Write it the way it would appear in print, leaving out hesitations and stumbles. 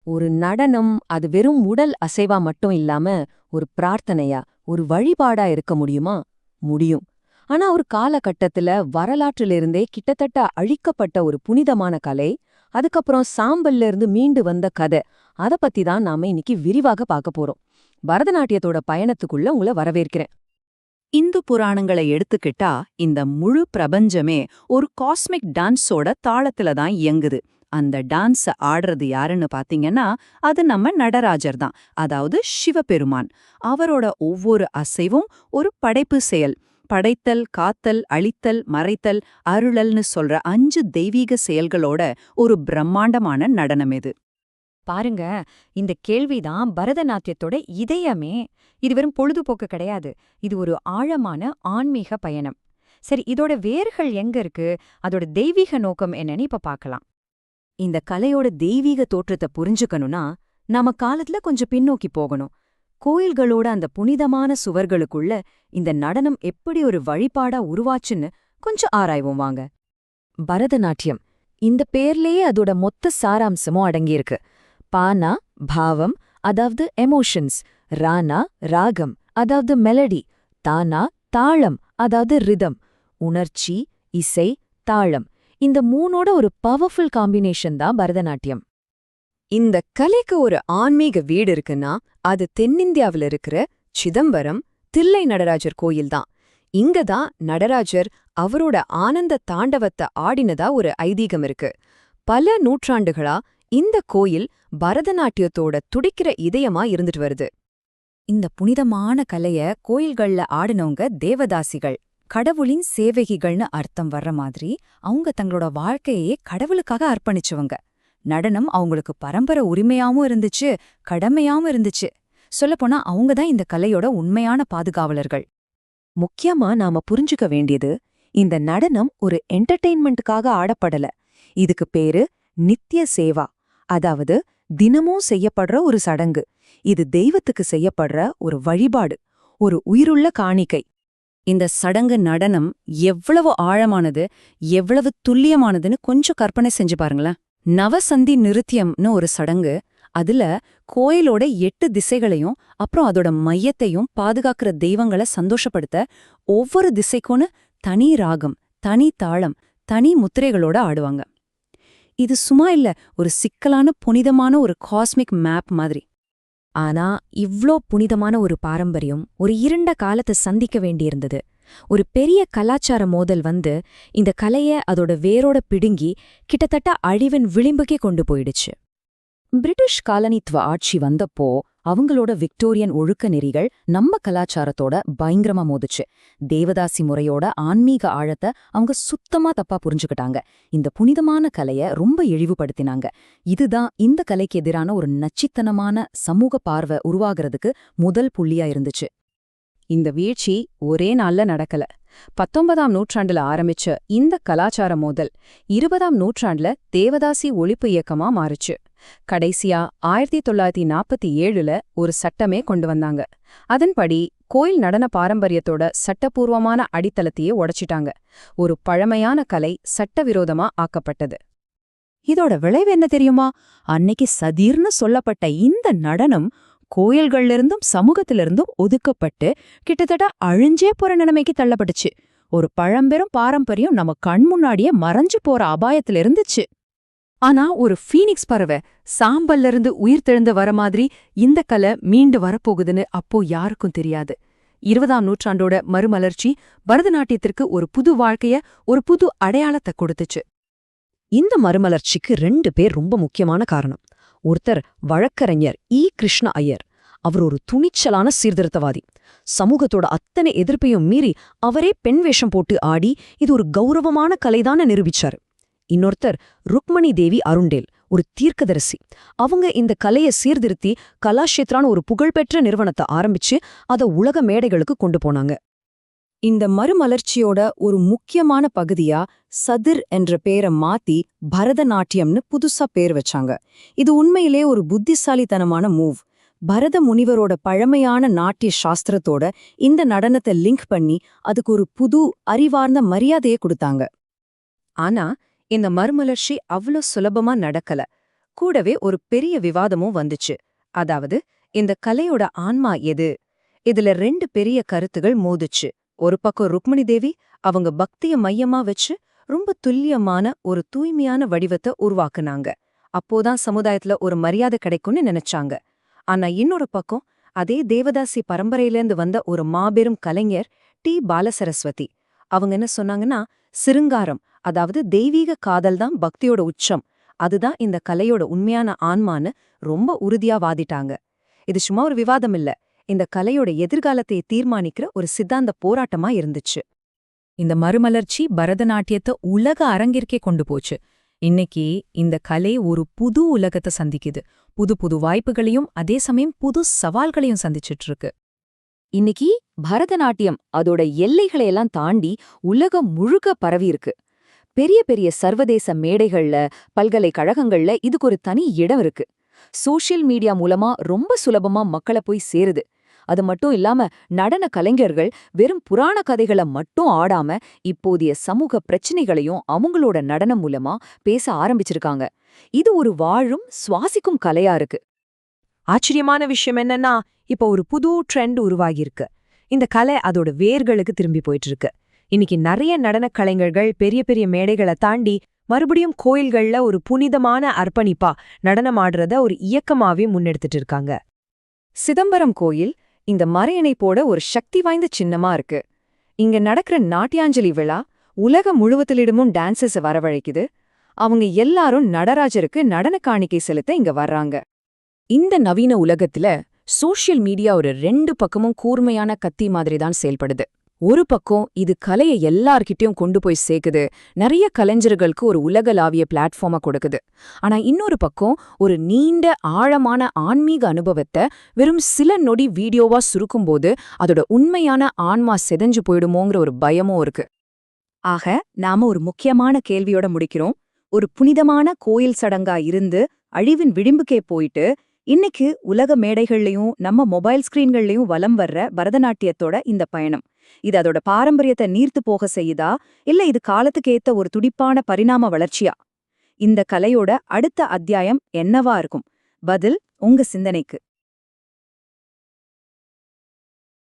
ஒரு நடனம் அது வெறும் உடல் அசைவா மட்டும் இல்லாம ஒரு பிரார்த்தனையா ஒரு வழிபாடா இருக்க முடியுமா? முடியும். ஆனா ஒரு காலகட்டத்துல வரலாற்றிலிருந்தே கிட்டத்தட்ட அழிக்கப்பட்ட ஒரு புனிதமான கலை, அதுக்கப்புறம் சாம்பல்ல இருந்து மீண்டு வந்த கதை, அத பத்தி தான் நாம இன்னைக்கு விரிவாக பார்க்க போறோம். பரதநாட்டியத்தோட பயணத்துக்குள்ள உங்களை வரவேற்கிறேன். இந்து புராணங்களை எடுத்துக்கிட்டா இந்த முழு பிரபஞ்சமே ஒரு காஸ்மிக் டான்ஸோட தாளத்துல தான் இயங்குது. அந்த டான்ஸ ஆடுறது யாருன்னு பாத்தீங்கன்னா அது நம்ம நடராஜர் தான், அதாவது சிவபெருமான். அவரோட ஒவ்வொரு அசைவும் ஒரு படைப்பு செயல். படைத்தல், காத்தல், அழித்தல், மறைத்தல், அருளல்னு சொல்ற 5 தெய்வீக செயல்களோட ஒரு பிரம்மாண்டமான நடனம் இது. பாருங்க, இந்த கேள்விதான் பரதநாட்டியத்தோட இதயமே. இது வெறும் பொழுதுபோக்கு கிடையாது. இது ஒரு ஆழமான ஆன்மீக பயணம். சரி, இதோட வேர்கள் எங்க இருக்கு? அதோட தெய்வீக நோக்கம் என்னன்னு இப்ப பார்க்கலாம். இந்த கலையோட தெய்வீக தோற்றத்தை புரிஞ்சுக்கணும்னா நாம காலத்துல கொஞ்சம் பின்னோக்கி போகணும். கோயில்களோட அந்த புனிதமான சுவர்களுக்குள்ள இந்த நடனம் எப்படி ஒரு வழிபாடா உருவாச்சுன்னு கொஞ்சம் ஆராய்வோம் வாங்க. பரதநாட்டியம் இந்த பேர்லயே அதோட மொத்த சாராம்சமும் அடங்கியிருக்கு. பானா பாவம், அதாவது எமோஷன்ஸ்; ரானா ராகம், அதாவது மெலடி; தானா தாளம், அதாவது ரிதம்; உணர்ச்சி, இசை, தாளம். இந்த மூணோட ஒரு பவர்ஃபுல் காம்பினேஷன் தான் பரதநாட்டியம். இந்த கலைக்கு ஒரு ஆன்மீக வீடு இருக்குன்னா அது தென்னிந்தியாவில் இருக்கிற சிதம்பரம் தில்லை நடராஜர் கோயில் தான். இங்க தான் நடராஜர் அவரோட ஆனந்த தாண்டவத்தை ஆடினதா ஒரு ஐதீகம் இருக்கு. பல நூற்றாண்டுகளா இந்த கோயில் பரதநாட்டியத்தோட துடிக்கிற இதயமா இருந்துட்டு வருது. இந்த புனிதமான கலைய கோயில்கள்ல ஆடினவங்க தேவதாசிகள், கடவுளின் சேவகிகள்னு அர்த்தம் வர்ற மாதிரி அவங்க தங்களோட வாழ்க்கையே கடவுளுக்காக அர்ப்பணிச்சவங்க. நடனம் அவங்களுக்கு பரம்பரை உரிமையாவும் இருந்துச்சு, கடமையாவும் இருந்துச்சு. சொல்லப்போனா அவங்க தான் இந்த கலையோட உண்மையான பாதுகாவலர்கள். முக்கியமா நாம புரிஞ்சுக்க வேண்டியது, இந்த நடனம் ஒரு என்டர்டெயின்மெண்ட்டுக்காக ஆடப்படல. இதுக்கு பேரு நித்ய சேவா, அதாவது தினமும் செய்யப்படுற ஒரு சடங்கு. இது தெய்வத்துக்கு செய்யப்படுற ஒரு வழிபாடு, ஒரு உயிருள்ள காணிக்கை. இந்த சடங்கு நடனம் எவ்வளவு ஆழமானது, எவ்வளவு துல்லியமானதுன்னு கொஞ்சம் கற்பனை செஞ்சு பாருங்களேன். நவசந்தி நிருத்தியம்னு ஒரு சடங்கு. அதுல கோயிலோட 8 திசைகளையும் அப்புறம் அதோட மையத்தையும் பாதுகாக்கிற தெய்வங்களை சந்தோஷப்படுத்த ஒவ்வொரு திசைக்குன்னு தனி ராகம், தனி தாளம், தனி முத்திரைகளோட ஆடுவாங்க. இது சும்மா இல்ல, ஒரு சிக்கலான புனிதமான ஒரு காஸ்மிக் மேப் மாதிரி. ஆனா இவ்ளோ புனிதமான ஒரு பாரம்பரியம் ஒரு இருண்ட காலத்தை சந்திக்க வேண்டியிருந்தது. ஒரு பெரிய கலாச்சார மோதல் வந்து இந்த கலைய அதோட வேரோட பிடுங்கி கிட்டத்தட்ட அழிவின் விளிம்புக்கே கொண்டு போயிடுச்சு. பிரிட்டிஷ் காலனித்துவ ஆட்சி வந்தப்போ அவங்களோட விக்டோரியன் ஒழுக்க நெறிகள் நம்ம கலாச்சாரத்தோட பயங்கரமா மோதுச்சு. தேவதாசி முறையோட ஆன்மீக ஆழத்தை அவங்க சுத்தமா தப்பா புரிஞ்சுக்கிட்டாங்க. இந்த புனிதமான கலைய ரொம்ப இழிவுபடுத்தினாங்க. இதுதான் இந்த கலைக்கு எதிரான ஒரு நச்சுத்தனமான சமூக பார்வை உருவாகிறதுக்கு முதல் புள்ளியா இருந்துச்சு. இந்த வீழ்ச்சி ஒரே நாள்ல நடக்கல. 19ஆம் நூற்றாண்டுல ஆரம்பிச்ச இந்த கலாச்சார மோதல் 20ஆம் நூற்றாண்டுல தேவதாசி ஒழிப்பு இயக்கமா மாறுச்சு. கடைசியா 1947ல ஒரு சட்டமே கொண்டு வந்தாங்க. அதன்படி கோயில் நடன பாரம்பரியத்தோட சட்டப்பூர்வமான அடித்தளத்தையே உடைச்சிட்டாங்க. ஒரு பழமையான கலை சட்டவிரோதமா ஆக்கப்பட்டது. இதோட விளைவு என்ன தெரியுமா? அன்னைக்கு சதீர்னு சொல்லப்பட்ட இந்த நடனம் கோயில்கள்லிருந்தும் சமூகத்திலிருந்தும் ஒதுக்கப்பட்டு கிட்டத்தட்ட அழிஞ்சே போற நிலைமைக்கு தள்ளப்பட்டுச்சு. ஒரு பழம்பெரும் பாரம்பரியம் நம்ம கண் முன்னாடியே மறைஞ்சு போற அபாயத்துல இருந்துச்சு. ஆனா ஒரு ஃபீனிக்ஸ் பறவை சாம்பல்ல இருந்து உயிர் தெழுந்து வர மாதிரி இந்த கலை மீண்டு வரப்போகுதுன்னு அப்போ யாருக்கும் தெரியாது. 20ஆம் நூற்றாண்டோட மறுமலர்ச்சி பரதநாட்டியத்திற்கு ஒரு புது வாழ்க்கைய, ஒரு புது அடையாளத்தை கொடுத்துச்சு. இந்த மறுமலர்ச்சிக்கு 2 பேர் ரொம்ப முக்கியமான காரணம். ஒருத்தர் வழக்கறிஞர் கிருஷ்ண ஐயர். அவர் ஒரு துணிச்சலான சீர்திருத்தவாதி. சமூகத்தோட அத்தனை எதிர்ப்பையும் மீறி அவரே பெண் வேஷம் போட்டு ஆடி இது ஒரு கௌரவமான கலைதான நிரூபிச்சாரு. இன்னொருத்தர் ருக்மணி தேவி அருண்டேல், ஒரு தீர்க்கதரிசி. அவங்க இந்த கலையை சீர்திருத்தி கலாஷேத்ரான்னு ஒரு புகழ்பெற்ற நிறுவனத்தை ஆரம்பிச்சு அதை உலக மேடைகளுக்கு கொண்டு போனாங்க. இந்த மறுமலர்ச்சியோட ஒரு முக்கியமான பகுதியா சதிர் என்ற பேரை மாத்தி பரதநாட்டியம்னு புதுசா பேர் வச்சாங்க. இது உண்மையிலே ஒரு புத்திசாலித்தனமான மூவ். பரத முனிவரோட பழமையான நாட்டிய சாஸ்திரத்தோட இந்த நடனத்தை லிங்க் பண்ணி அதுக்கு ஒரு புது அறிவார்ந்த மரியாதையை கொடுத்தாங்க. ஆனா இந்த மறுமலர்ச்சி அவ்வளோ சுலபமா நடக்கல. கூடவே ஒரு பெரிய விவாதமும் வந்துச்சு. அதாவது இந்த கலையோட ஆன்மா எது? இதுல 2 பெரிய கருத்துகள் மோதுச்சு. ஒரு பக்கம் ருக்மணி தேவி அவங்க பக்திய மையமா வச்சு ரொம்ப துல்லியமான ஒரு தூய்மையான வடிவத்தை உருவாக்குனாங்க. அப்போதான் சமுதாயத்துல ஒரு மரியாதை கிடைக்கும்னு நினைச்சாங்க. ஆனா இன்னொரு பக்கம் அதே தேவதாசி பரம்பரையிலேருந்து வந்த ஒரு மாபெரும் கலைஞர் டி. பாலசரஸ்வதி அவங்க என்ன சொன்னாங்கன்னா, சிருங்காரம், அதாவது தெய்வீக காதல் தான் பக்தியோட உச்சம், அதுதான் இந்த கலையோட உண்மையான ஆன்மான்னு ரொம்ப உறுதியா வாதிட்டாங்க. இது சும்மா ஒரு விவாதம் இல்ல, இந்த கலையோட எதிர்காலத்தை தீர்மானிக்கிற ஒரு சித்தாந்த போராட்டமா இருந்துச்சு. இந்த மறுமலர்ச்சி பரதநாட்டியத்தை உலக அரங்கிற்கே கொண்டு போச்சு. இன்னைக்கு இந்த கலை ஒரு புது உலகத்தை சந்திக்குது. புது புது வாய்ப்புகளையும் அதே சமயம் புது சவால்களையும் சந்திச்சிட்டு இருக்கு. இன்னைக்கு பரதநாட்டியம் அதோட எல்லைகளையெல்லாம் தாண்டி உலகம் முழுக்க பரவி இருக்கு. பெரிய பெரிய சர்வதேச மேடைகள்ல, பல்கலைக்கழகங்கள்ல இதுக்கு ஒரு தனி இடம் இருக்கு. சோஷியல் மீடியா மூலமா ரொம்ப சுலபமா மக்களை போய் சேருது. அது மட்டும் இல்லாம நடன கலைஞர்கள் வெறும் புராண கதைகளை மட்டும் ஆடாம இப்போதைய சமூக பிரச்சனைகளையும் அவங்களோட நடனம் மூலமா பேச ஆரம்பிச்சிருக்காங்க. இது ஒரு வாழும் சுவாசிக்கும் கலையா இருக்கு. ஆச்சரியமான விஷயம் என்னன்னா, இப்போ ஒரு புது ட்ரெண்ட் உருவாகியிருக்கு. இந்த கலை அதோட வேர்களுக்கு திரும்பி போயிட்டு இருக்கு. இன்னைக்கு நிறைய நடனக் கலைஞர்கள் பெரிய பெரிய மேடைகளை தாண்டி மறுபடியும் கோயில்கள்ல ஒரு புனிதமான அர்ப்பணிப்பா நடனம் ஆடுறத ஒரு இயக்கமாவே முன்னெடுத்துட்டு இருக்காங்க. சிதம்பரம் கோயில் இந்த மறையணைப்போட ஒரு சக்தி வாய்ந்த சின்னமா இருக்கு. இங்க நடக்கிற நாட்டியாஞ்சலி விழா உலகம் முழுவதிலிடமும் டான்சர்ஸை வரவழைக்குது. அவங்க எல்லாரும் நடராஜருக்கு நடன காணிக்கை செலுத்த இங்க வர்றாங்க. இந்த நவீன உலகத்துல சோஷியல் மீடியா ஒரு 2 பக்கமும் கூர்மையான கத்தி மாதிரி தான் செயல்படுது. ஒரு பக்கம் இது கலையை எல்லார்கிட்டயும் கொண்டு போய் சேர்க்குது, நிறைய கலைஞர்களுக்கு ஒரு உலகளாவிய பிளாட்ஃபார்மை கொடுக்குது. ஆனா இன்னொரு பக்கம் ஒரு நீண்ட ஆழமான ஆன்மீக அனுபவத்தை வெறும் சில நொடி வீடியோவா சுருக்கும்போது அதோட உண்மையான ஆன்மா செதஞ்சு போயிடுமோங்கிற ஒரு பயமும் இருக்கு. ஆக நாம ஒரு முக்கியமான கேள்வியோட முடிக்கிறோம். ஒரு புனிதமான கோயில் சடங்கா இருந்து அழிவின் விளிம்புக்கே போயிட்டு இன்னைக்கு உலக மேடைகள்லயும் நம்ம மொபைல் ஸ்கிரீன்கள்லயும் வலம் வர்ற பரதநாட்டியத்தோட இந்த பயணம், இது அதோட பாரம்பரியத்தை நீர்த்து போக செய்யுதா, இல்ல இது காலத்துக்கு ஏத்த ஒரு துடிப்பான பரிணாம வளர்ச்சியா? இந்த கலையோட அடுத்த அத்தியாயம் என்னவா இருக்கும்? பதில் உங்க சிந்தனைக்கு.